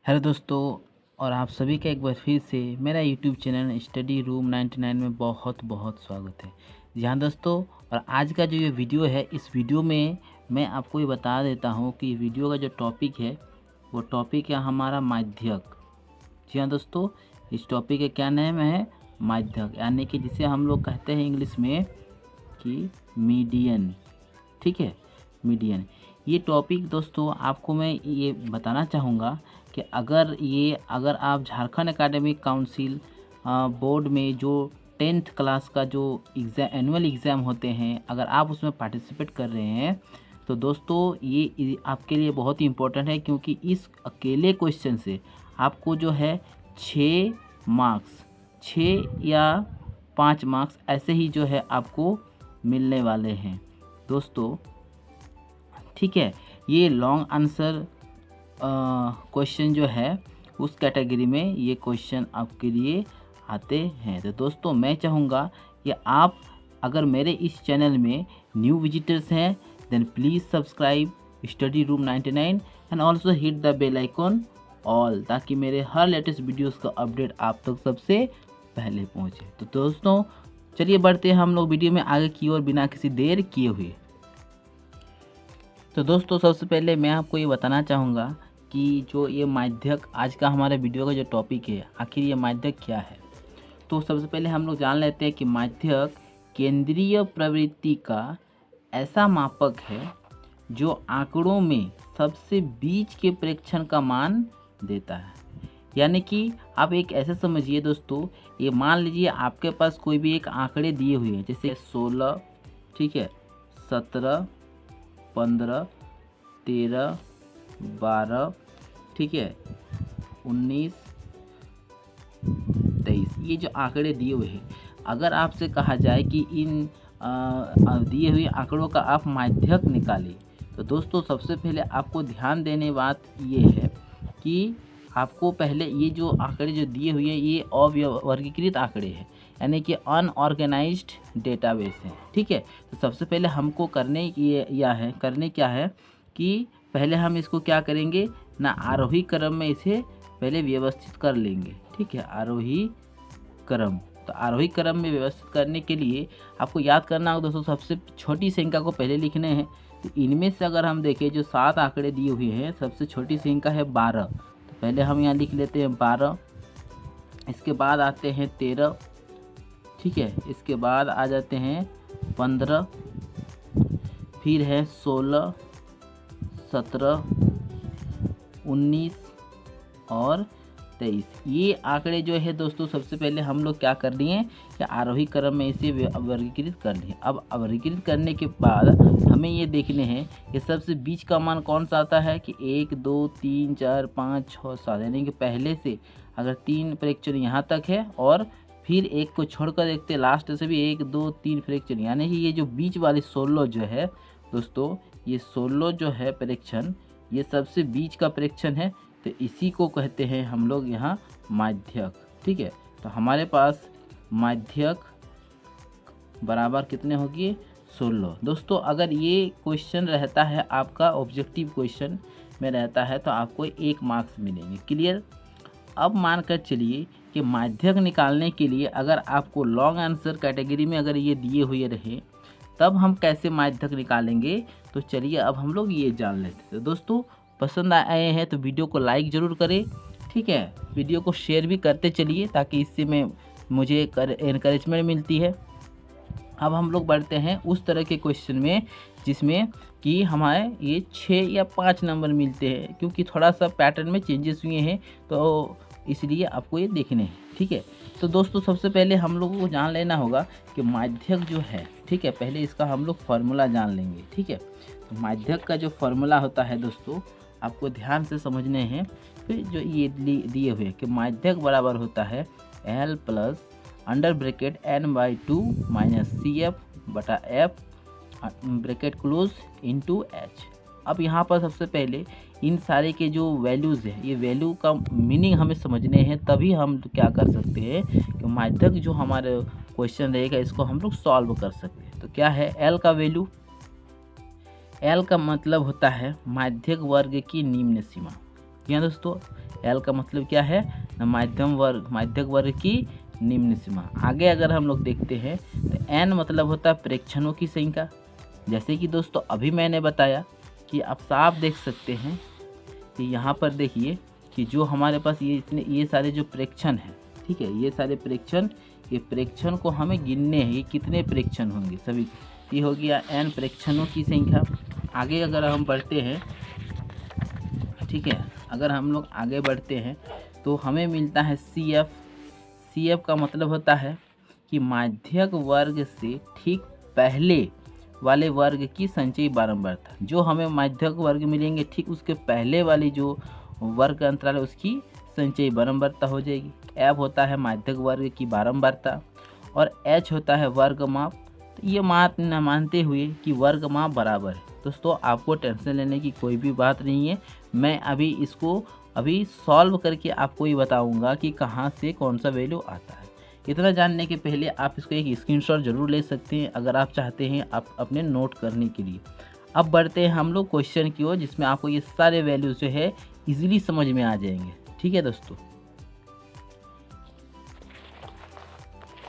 Hello दोस्तों, और आप सभी का एक बार फिर से मेरा यूट्यूब चैनल स्टडी रूम 99 में बहुत बहुत स्वागत है। जी हाँ दोस्तों, और आज का जो ये वीडियो है, इस वीडियो में मैं आपको ये बता देता हूँ कि वीडियो का जो टॉपिक है वो टॉपिक है हमारा माध्यक। जी हाँ दोस्तों, इस टॉपिक का क्या नाम है? माध्यक, यानी कि जिसे हम लोग कहते हैं इंग्लिश में कि मीडियन। ठीक है, मीडियन। ये टॉपिक दोस्तों आपको मैं ये बताना चाहूँगा कि अगर आप झारखंड एकेडमिक काउंसिल बोर्ड में जो 10th क्लास का जो एनुअल एग्ज़ाम होते हैं, अगर आप उसमें पार्टिसिपेट कर रहे हैं तो दोस्तों ये आपके लिए बहुत ही इम्पोर्टेंट है, क्योंकि इस अकेले क्वेश्चन से आपको जो है 6 मार्क्स, 6 या 5 मार्क्स ऐसे ही जो है आपको मिलने वाले हैं दोस्तों। ठीक है, ये लॉन्ग आंसर क्वेश्चन जो है उस कैटेगरी में ये क्वेश्चन आपके लिए आते हैं। तो दोस्तों मैं चाहूँगा कि आप अगर मेरे इस चैनल में न्यू विजिटर्स हैं then please subscribe study room 99 and also hit the bell icon all, ताकि मेरे हर लेटेस्ट वीडियोस का अपडेट आप तक सबसे पहले पहुँचे। तो दोस्तों चलिए बढ़ते हैं हम लोग वीडियो में आगे की ओर बिना किसी देर किए हुए। तो दोस्तों सबसे पहले मैं आपको ये बताना चाहूँगा कि जो ये माध्यक आज का हमारे वीडियो का जो टॉपिक है, आखिर ये माध्यक क्या है। तो सबसे पहले हम लोग जान लेते हैं कि माध्यक केंद्रीय प्रवृत्ति का ऐसा मापक है जो आंकड़ों में सबसे बीच के प्रेक्षण का मान देता है। यानी कि आप एक ऐसे समझिए दोस्तों, ये मान लीजिए आपके पास कोई भी एक आंकड़े दिए हुए हैं, जैसे 16, ठीक है, 17, 15, 13, 12, ठीक है, 19, 23, ये जो आंकड़े दिए हुए हैं, अगर आपसे कहा जाए कि इन दिए हुए आंकड़ों का आप माध्यक निकालिए, तो दोस्तों सबसे पहले आपको ध्यान देने बात ये है कि आपको पहले ये जो आंकड़े जो दिए हुए हैं ये अवर्गीकृत आंकड़े हैं, यानी कि अनऑर्गेनाइज्ड डेटाबेस है। ठीक है, तो सबसे पहले हमको करने क्या है कि पहले हम इसको क्या करेंगे ना, आरोही क्रम में इसे पहले व्यवस्थित कर लेंगे। ठीक है, आरोही क्रम। तो आरोही क्रम में व्यवस्थित करने के लिए आपको याद करना होगा दोस्तों, सबसे छोटी संख्या को पहले लिखने हैं। तो इनमें से अगर हम देखें जो 7 आंकड़े दिए हुए हैं, सबसे छोटी संख्या है 12, तो पहले हम यहाँ लिख लेते हैं 12। इसके बाद आते हैं 13, ठीक है, इसके बाद आ जाते हैं 15, फिर है 16, 17, 19 और 23। ये आंकड़े जो है दोस्तों सबसे पहले हम लोग क्या कर लिए कि आरोही क्रम में इसे वर्गीकृत कर लिए। अब वर्गीकृत करने के बाद हमें ये देखने हैं कि सबसे बीच का मान कौन सा आता है कि 1, 2, 3, 4, 5, 6, 7, यानी कि पहले से अगर 3 फ्रैक्चर यहाँ तक है और फिर एक को छोड़कर देखते लास्ट से भी 1, 2, 3 फ्रैक्चर, यानी कि ये जो बीच वाली 16 जो है दोस्तों, ये 16 जो है प्रेक्षण, ये सबसे बीच का प्रेक्षण है। तो इसी को कहते हैं हम लोग यहाँ माध्यक। ठीक है, तो हमारे पास माध्यक बराबर कितने होगी 16। दोस्तों अगर ये क्वेश्चन रहता है आपका ऑब्जेक्टिव क्वेश्चन में रहता है तो आपको 1 मार्क्स मिलेंगे। क्लियर। अब मानकर चलिए कि माध्यक निकालने के लिए अगर आपको लॉन्ग आंसर कैटेगरी में अगर ये दिए हुए रहे तब हम कैसे माध्यक निकालेंगे, तो चलिए अब हम लोग ये जान लेते हैं। तो दोस्तों पसंद आए हैं तो वीडियो को लाइक ज़रूर करें। ठीक है, वीडियो को शेयर भी करते चलिए ताकि इससे मुझे इनकरेजमेंट मिलती है। अब हम लोग बढ़ते हैं उस तरह के क्वेश्चन में जिसमें कि हमारे ये 6 या 5 नंबर मिलते हैं, क्योंकि थोड़ा सा पैटर्न में चेंजेस हुए हैं तो इसलिए आपको ये देखने हैं। ठीक है, तो दोस्तों सबसे पहले हम लोगों को जान लेना होगा कि माध्यक जो है, ठीक है, पहले इसका हम लोग फार्मूला जान लेंगे। ठीक है, तो माध्यक का जो फार्मूला होता है दोस्तों आपको ध्यान से समझने हैं। फिर जो ये दिए हुए कि माध्यक बराबर होता है L plus under bracket n/2 minus CF बटा F bracket close into H। अब यहाँ पर सबसे पहले इन सारे के जो वैल्यूज़ है, ये वैल्यू का मीनिंग हमें समझने हैं, तभी हम क्या कर सकते हैं कि माध्यक जो हमारे क्वेश्चन रहेगा इसको हम लोग सॉल्व कर सकते हैं। तो क्या है L का वैल्यू, L का मतलब होता है माध्यक वर्ग की निम्न सीमा। क्या दोस्तों, एल का मतलब क्या है, माध्यक वर्ग की निम्न सीमा। आगे अगर हम लोग देखते हैं तो एन मतलब होता है प्रेक्षणों की संख्या। जैसे कि दोस्तों अभी मैंने बताया कि आप साफ देख सकते हैं कि यहाँ पर देखिए कि जो हमारे पास ये सारे जो प्रेक्षण हैं, ठीक है, ये सारे ये प्रेक्षण को हमें गिनने हैं, ये कितने प्रेक्षण होंगे सभी। ये हो गया एन प्रेक्षणों की संख्या। आगे अगर हम बढ़ते हैं, ठीक है, अगर हम लोग आगे बढ़ते हैं तो हमें मिलता है सी एफ। सी एफ का मतलब होता है कि माध्यक वर्ग से ठीक पहले वाले वर्ग की संचयी बारंबारता। जो हमें माध्यक वर्ग मिलेंगे ठीक उसके पहले वाली जो वर्ग अंतराल है उसकी संचयी बारंबारता हो जाएगी। एफ होता है माध्यक वर्ग की बारंबारता और एच होता है वर्ग माप। तो ये मानते हुए कि वर्ग माप बराबर है। दोस्तों आपको टेंशन लेने की कोई भी बात नहीं है, मैं इसको सॉल्व करके आपको ही बताऊंगा कि कहाँ से कौन सा वैल्यू आता है। इतना जानने के पहले आप इसको एक स्क्रीनशॉट जरूर ले सकते हैं अगर आप चाहते हैं आप अपने नोट करने के लिए। अब बढ़ते हैं हम लोग क्वेश्चन की ओर, जिसमें आपको ये सारे वैल्यूज जो है इजीली समझ में आ जाएंगे। ठीक है दोस्तों,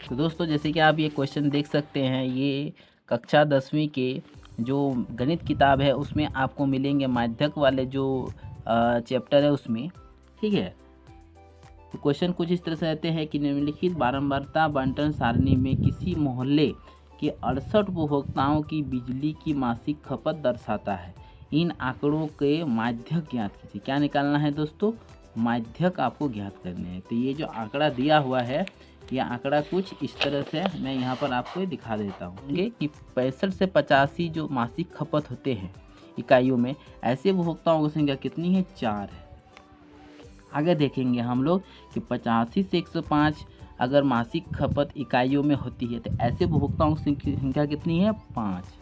तो दोस्तों जैसे कि आप ये क्वेश्चन देख सकते हैं, ये कक्षा 10वीं के जो गणित किताब है उसमें आपको मिलेंगे माध्यक वाले जो चैप्टर है उसमें। ठीक है, तो क्वेश्चन कुछ इस तरह से रहते हैं कि निम्नलिखित बारंबारता बंटन सारणी में किसी मोहल्ले के 68 उपभोक्ताओं की बिजली की मासिक खपत दर्शाता है। इन आंकड़ों के माध्यक ज्ञात कीजिए। क्या निकालना है दोस्तों, माध्यक आपको ज्ञात करने हैं। तो ये जो आंकड़ा दिया हुआ है, यह आंकड़ा कुछ इस तरह से मैं यहाँ पर आपको दिखा देता हूँ कि 65 से 85 जो मासिक खपत होते हैं इकाइयों में, ऐसे उपभोक्ताओं की संख्या कितनी है, 4 है। आगे देखेंगे हम लोग कि 85 से 105 अगर मासिक खपत इकाइयों में होती है तो ऐसे उपभोक्ताओं की संख्या कितनी है, 5।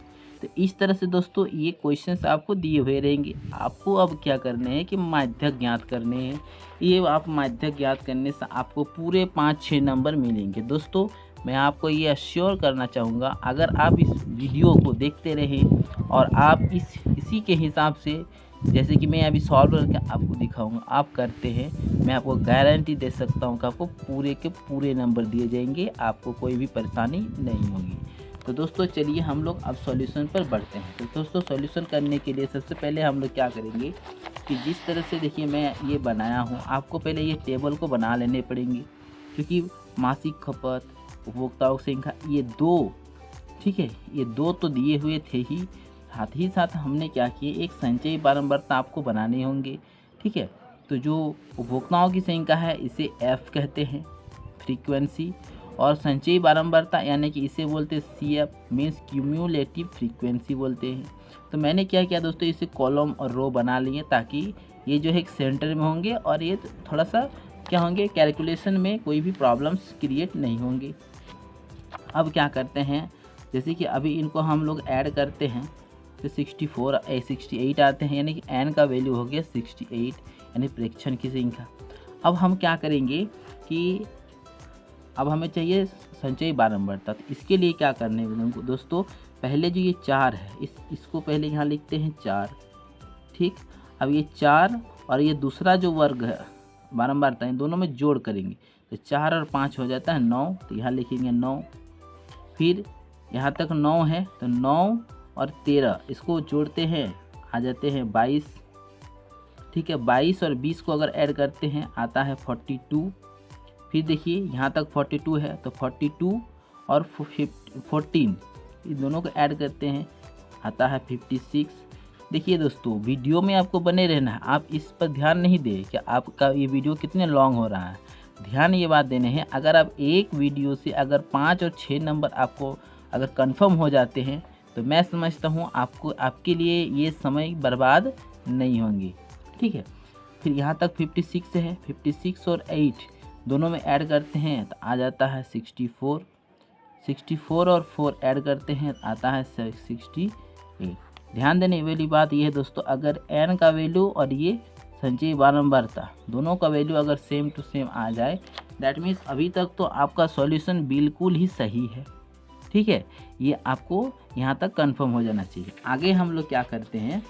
तो इस तरह से दोस्तों ये क्वेश्चंस आपको दिए हुए रहेंगे। आपको अब क्या करने हैं कि माध्यक ज्ञात करने हैं। ये आप माध्यक ज्ञात करने से आपको पूरे 5-6 नंबर मिलेंगे। दोस्तों मैं आपको ये अश्योर करना चाहूँगा, अगर आप इस वीडियो को देखते रहें और आप इसी के हिसाब से, जैसे कि मैं अभी सॉल्व करके आपको दिखाऊंगा, आप करते हैं, मैं आपको गारंटी दे सकता हूं कि आपको पूरे के पूरे नंबर दिए जाएंगे, आपको कोई भी परेशानी नहीं होगी। तो दोस्तों चलिए हम लोग अब सॉल्यूशन पर बढ़ते हैं। तो दोस्तों सॉल्यूशन करने के लिए सबसे पहले हम लोग क्या करेंगे कि जिस तरह से देखिए मैं ये बनाया हूँ, आपको पहले ये टेबल को बना लेने पड़ेंगे, क्योंकि मासिक खपत, उपभोक्ताओं की संख्या, ये 2, ठीक है, ये 2 तो दिए हुए थे ही, साथ ही साथ हमने क्या किए, एक संचयी बारंबारता आपको बनाने होंगे। ठीक है, तो जो उपभोक्ताओं की संख्या है इसे एफ कहते हैं, फ्रीक्वेंसी, और संचयी बारंबारता यानी कि इसे बोलते हैं C F, means cumulative frequency बोलते हैं। तो मैंने क्या किया दोस्तों, इसे कॉलम और रो बना लिए ताकि ये जो है एक सेंटर में होंगे और ये थोड़ा सा क्या होंगे, कैलकुलेशन में कोई भी प्रॉब्लम्स क्रिएट नहीं होंगे। अब क्या करते हैं, जैसे कि अभी इनको हम लोग ऐड करते हैं तो 68 आते हैं, यानी कि n का वैल्यू हो गया 68, यानी प्रेक्षण की संख्या। अब हम क्या करेंगे कि अब हमें चाहिए संचयी बारंबारता। तो इसके लिए क्या करने है दोस्तों, पहले जो ये 4 है इसको पहले यहाँ लिखते हैं 4। ठीक, अब ये 4 और ये दूसरा जो वर्ग है बारंबारता, इन दोनों में जोड़ करेंगे तो 4 और 5 हो जाता है 9। तो यहाँ लिखेंगे 9, फिर यहाँ तक 9 है तो 9 और 13 इसको जोड़ते हैं, आ जाते हैं 22। ठीक है, 22 और 20 को अगर ऐड करते हैं आता है 42। फिर देखिए यहाँ तक 42 है तो 42 और 14 इन दोनों को ऐड करते हैं आता है 56। देखिए दोस्तों वीडियो में आपको बने रहना है, आप इस पर ध्यान नहीं दें कि आपका ये वीडियो कितने लॉन्ग हो रहा है। ध्यान ये बात देने हैं, अगर आप एक वीडियो से अगर 5 और 6 नंबर आपको अगर कंफर्म हो जाते हैं तो मैं समझता हूँ आपके लिए ये समय बर्बाद नहीं होंगे। ठीक है, फिर यहाँ तक 56 है, 56 और 8 दोनों में ऐड करते हैं तो आ जाता है 64। 64 और 4 ऐड करते हैं आता है 68। ध्यान देने वाली बात ये है दोस्तों, अगर n का वैल्यू और ये संचयी बारंबारता दोनों का वैल्यू अगर सेम टू सेम आ जाए, दैट मीन्स अभी तक तो आपका सॉल्यूशन बिल्कुल ही सही है। ठीक है, ये आपको यहाँ तक कंफर्म हो जाना चाहिए। आगे हम लोग क्या करते हैं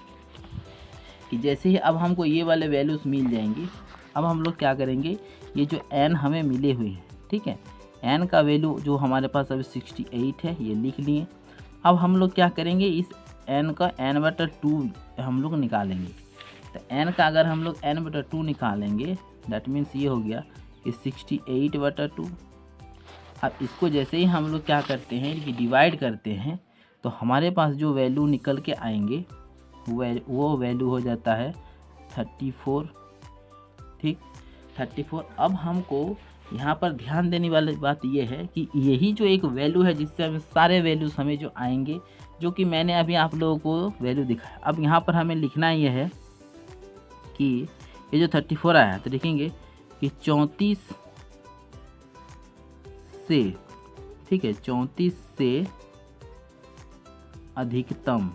कि जैसे ही अब हमको ये वाले वैल्यूज़ मिल जाएंगी, अब हम लोग क्या करेंगे, ये जो n हमें मिले हुए हैं, ठीक है, n का वैल्यू जो हमारे पास अभी 68 है, ये लिख लिए। अब हम लोग क्या करेंगे, इस n का n/2 हम लोग निकालेंगे। तो n का अगर हम लोग n/2 निकालेंगे, दैट मीन्स ये हो गया कि 68/2। अब इसको जैसे ही हम लोग क्या करते हैं कि डिवाइड करते हैं, तो हमारे पास जो वैल्यू निकल के आएंगे वो वैल्यू हो जाता है 34, ठीक, 34। अब हमको यहाँ पर ध्यान देने वाली बात ये है कि यही जो एक वैल्यू है जिससे हमें सारे वैल्यूज़ हमें जो आएंगे, जो कि मैंने अभी आप लोगों को वैल्यू दिखाया। अब यहाँ पर हमें लिखना ये है कि ये जो 34 आया है, तो लिखेंगे कि 34 से, ठीक है, 34 से अधिकतम,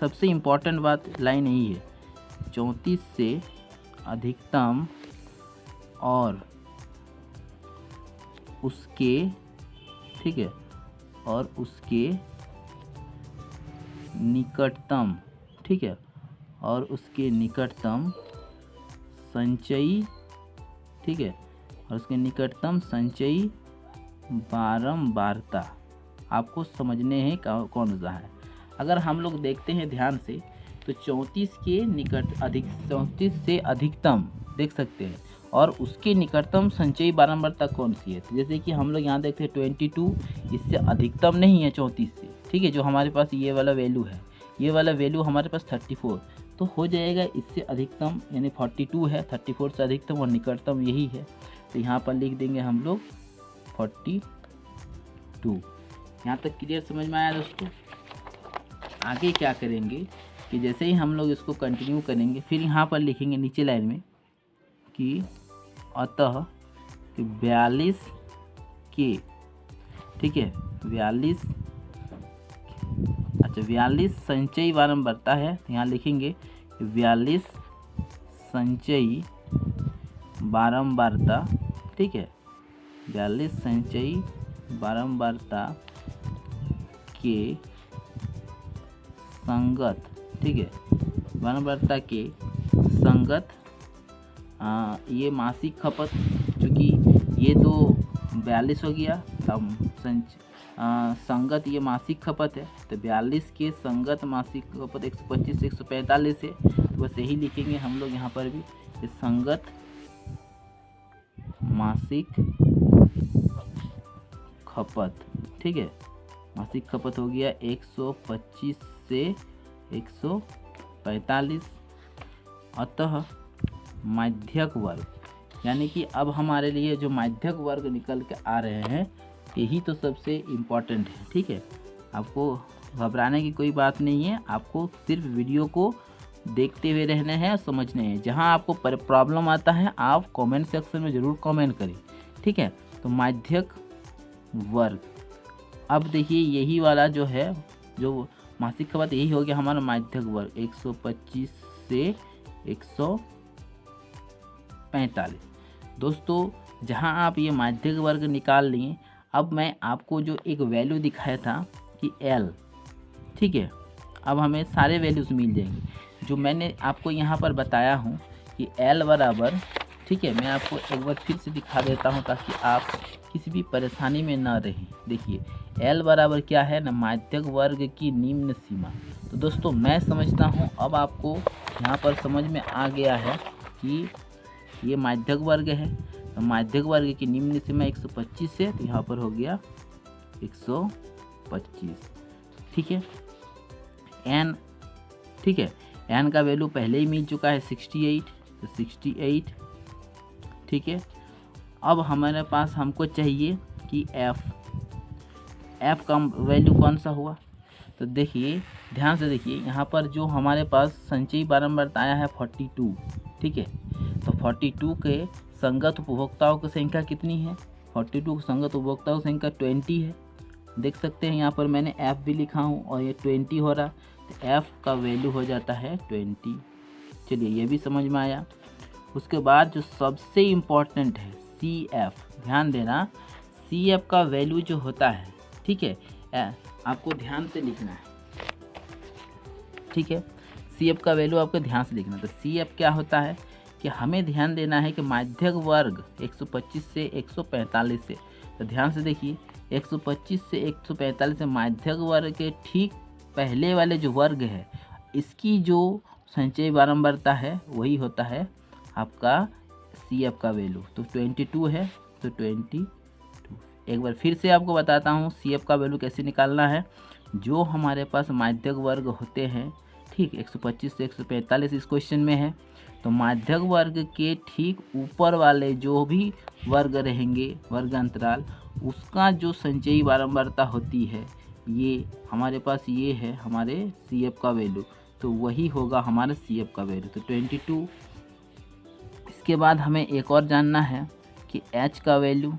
सबसे इम्पॉर्टेंट बात लाइन यही है, 34 से अधिकतम और उसके, ठीक है, और उसके निकटतम, ठीक है, और उसके निकटतम संचयी, ठीक है, और उसके निकटतम संचयी बारंबारता आपको समझने हैं कौन सा है। अगर हम लोग देखते हैं ध्यान से, तो 34 के निकट अधिक, 34 से अधिकतम देख सकते हैं, और उसके निकटतम संचयी बारंबारता कौन सी है। तो जैसे कि हम लोग यहाँ देखते हैं 22, इससे अधिकतम नहीं है 34 से, ठीक है, जो हमारे पास ये वाला वैल्यू है, ये वाला वैल्यू हमारे पास 34, तो हो जाएगा इससे अधिकतम यानी 42 है, 34 से अधिकतम और निकटतम यही है, तो यहाँ पर लिख देंगे हम लोग 42। यहाँ तक क्लियर समझ में आया दोस्तों। आगे क्या करेंगे कि जैसे ही हम लोग इसको कंटिन्यू करेंगे, फिर यहाँ पर लिखेंगे नीचे लाइन में कि अतः कि 42 के, ठीक है, 42, अच्छा 42 संचयी बारंबारता है, तो यहाँ लिखेंगे 42 संचयी बारंबारता, ठीक है, 42 संचयी बारंबारता के संगत, ठीक है, बारंबारता के संगत ये मासिक खपत, क्योंकि ये तो 42 हो गया, तब संगत ये मासिक खपत है, तो 42 के संगत मासिक खपत 125 से 145 है, तो बस यही लिखेंगे हम लोग यहाँ पर भी, ये संगत मासिक खपत, ठीक है, मासिक खपत हो गया 125 से 145। अतः माध्यक वर्ग, यानी कि अब हमारे लिए जो माध्यक वर्ग निकल के आ रहे हैं, यही तो सबसे इम्पॉर्टेंट है, ठीक है। आपको घबराने की कोई बात नहीं है, आपको सिर्फ वीडियो को देखते हुए रहने हैं और समझने हैं। जहां आपको प्रॉब्लम आता है आप कमेंट सेक्शन में ज़रूर कमेंट करें, ठीक है। तो माध्यक वर्ग, अब देखिए यही वाला जो है, जो मासिक खपत, यही हो गया हमारा माध्यक वर्ग 125 से 145। दोस्तों जहां आप ये माध्यक वर्ग निकाल लिए, अब मैं आपको जो एक वैल्यू दिखाया था कि L, ठीक है, अब हमें सारे वैल्यूज़ मिल जाएंगे जो मैंने आपको यहाँ पर बताया हूँ कि L बराबर, ठीक है, मैं आपको एक बार फिर से दिखा देता हूँ ताकि आप किसी भी परेशानी में ना रहें। देखिए L बराबर क्या है ना, माध्यक वर्ग की निम्न सीमा। तो दोस्तों मैं समझता हूँ अब आपको यहाँ पर समझ में आ गया है कि ये माध्यक वर्ग है, तो माध्यक वर्ग की निम्न सीमा 125 है, तो यहाँ पर हो गया 125, ठीक है। N, ठीक है, N का वैल्यू पहले ही मिल चुका है 68, तो 68, ठीक है। अब हमारे पास हमको चाहिए कि F का वैल्यू कौन सा हुआ, तो देखिए ध्यान से देखिए, यहाँ पर जो हमारे पास संचयी बारंबारता आया है 42, ठीक है, तो 42 के संगत उपभोक्ताओं की संख्या कितनी है, 42 संगत उपभोक्ताओं की संख्या 20 है। देख सकते हैं यहाँ पर मैंने F भी लिखा हूँ और ये 20 हो रहा, तो F का वैल्यू हो जाता है 20। चलिए ये भी समझ में आया। उसके बाद जो सबसे इम्पोर्टेंट है CF, ध्यान देना, CF का वैल्यू जो होता है, ठीक है, आपको ध्यान से लिखना है, ठीक है। सी एफ का वैल्यू आपको ध्यान से लिखना। तो सी एफ क्या होता है कि हमें ध्यान देना है कि माध्यक वर्ग 125 से 145 से, तो ध्यान से देखिए 125 से 145 से माध्यक वर्ग के ठीक पहले वाले जो वर्ग है इसकी जो संचयी बारंबारता है वही होता है आपका सी एफ का वैल्यू। तो 22 है, तो 22। एक बार फिर से आपको बताता हूँ सी एफ का वैल्यू कैसे निकालना है। जो हमारे पास माध्यक वर्ग होते हैं, ठीक 125 से 145 इस क्वेश्चन में है, तो माध्यक वर्ग के ठीक ऊपर वाले जो भी वर्ग रहेंगे वर्ग अंतराल, उसका जो संचयी बारंबारता होती है ये हमारे पास ये है हमारे सी एफ का वैल्यू, तो वही होगा हमारा सी एफ का वैल्यू, तो 22। इसके बाद हमें एक और जानना है कि एच का वैल्यू।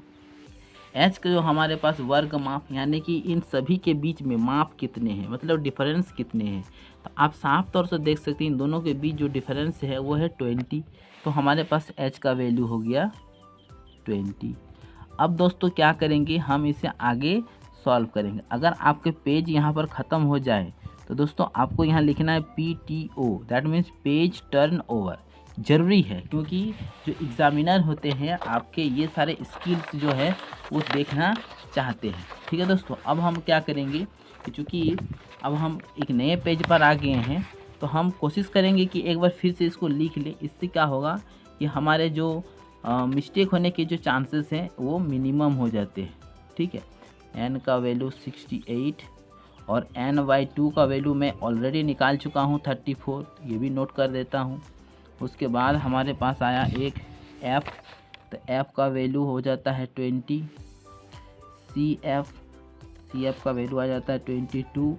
एच का जो हमारे पास वर्ग माप यानी कि इन सभी के बीच में माप कितने हैं, मतलब डिफरेंस कितने हैं, तो आप साफ तौर से देख सकते हैं इन दोनों के बीच जो डिफरेंस है वो है 20, तो हमारे पास एच का वैल्यू हो गया 20। अब दोस्तों क्या करेंगे, हम इसे आगे सॉल्व करेंगे। अगर आपके पेज यहाँ पर ख़त्म हो जाए तो दोस्तों आपको यहाँ लिखना है PTO, that means page turn over, ज़रूरी है क्योंकि जो एग्ज़ामिनर होते हैं आपके ये सारे स्किल्स जो है वो देखना चाहते हैं। ठीक है दोस्तों, अब हम क्या करेंगे कि चूँकि अब हम एक नए पेज पर आ गए हैं तो हम कोशिश करेंगे कि एक बार फिर से इसको लिख लें। इससे क्या होगा कि हमारे जो मिस्टेक होने के जो चांसेस हैं वो मिनिमम हो जाते हैं। ठीक है, n का वैल्यू 68 और n/2 का वैल्यू मैं ऑलरेडी निकाल चुका हूँ 34, ये भी नोट कर देता हूँ। उसके बाद हमारे पास आया एक f, तो f का वैल्यू हो जाता है 20, cf का वैल्यू आ जाता है 22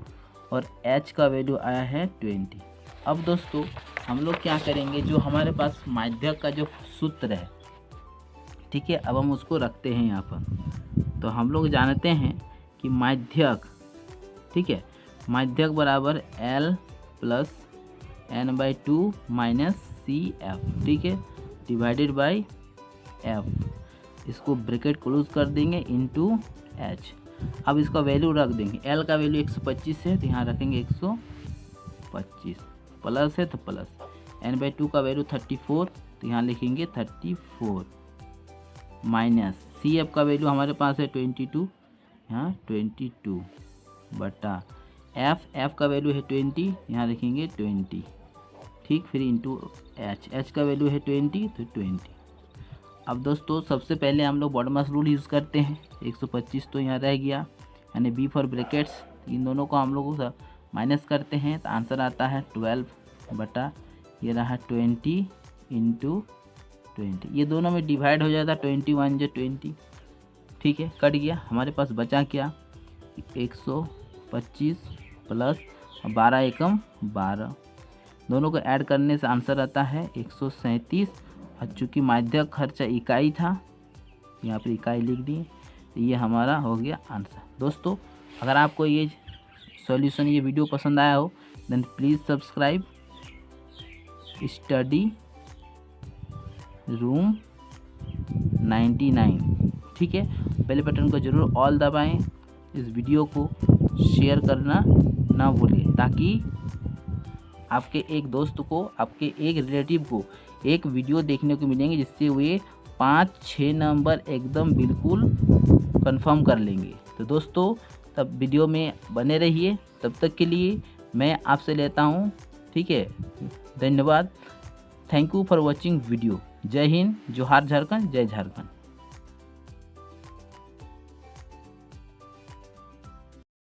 और h का वैल्यू आया है 20। अब दोस्तों हम लोग क्या करेंगे, जो हमारे पास माध्यक का जो सूत्र है, ठीक है, अब हम उसको रखते हैं यहाँ पर। तो हम लोग जानते हैं कि माध्यक, ठीक है, माध्यक बराबर L plus n/2 minus CF, ठीक है, डिवाइडेड बाय F। इसको ब्रैकेट क्लोज कर देंगे इनटू H। अब इसका वैल्यू रख देंगे, L का वैल्यू 125 है तो यहाँ रखेंगे 125, प्लस है तो प्लस, n/2 का वैल्यू 34 तो यहाँ लिखेंगे 34, माइनस CF का वैल्यू हमारे पास है 22, यहाँ 22 बटा F का वैल्यू है 20, यहाँ लिखेंगे 20, ठीक, फिर इंटू H का वैल्यू है 20 तो 20। अब दोस्तों सबसे पहले हम लोग बॉडमस रूल यूज़ करते हैं। 125 तो यहाँ रह गया, यानी बी फॉर ब्रैकेट्स, इन दोनों को हम लोग माइनस करते हैं तो आंसर आता है 12 बटा ये रहा 20 इंटू 20, ये दोनों में डिवाइड हो जाता है 21 जो 20, ठीक है, कट गया। हमारे पास बचा क्या, 125 प्लस 12 एकम 12, दोनों को ऐड करने से आंसर आता है 137। और चूँकि माध्यक खर्चा इकाई था, यहाँ पर इकाई लिख दिए, तो ये हमारा हो गया आंसर। दोस्तों अगर आपको ये सॉल्यूशन, ये वीडियो पसंद आया हो then please subscribe study room 99, ठीक है, बेल बटन को ज़रूर ऑल दबाएं, इस वीडियो को शेयर करना ना भूलें ताकि आपके एक दोस्त को, आपके एक रिलेटिव को एक वीडियो देखने को मिलेंगे जिससे वे 5-6 नंबर एकदम बिल्कुल कंफर्म कर लेंगे। तो दोस्तों तब वीडियो में बने रहिए, तब तक के लिए मैं आपसे लेता हूँ, ठीक है, धन्यवाद, thank you for watching video. जय हिंद, जोहार झारखंड, जय झारखंड।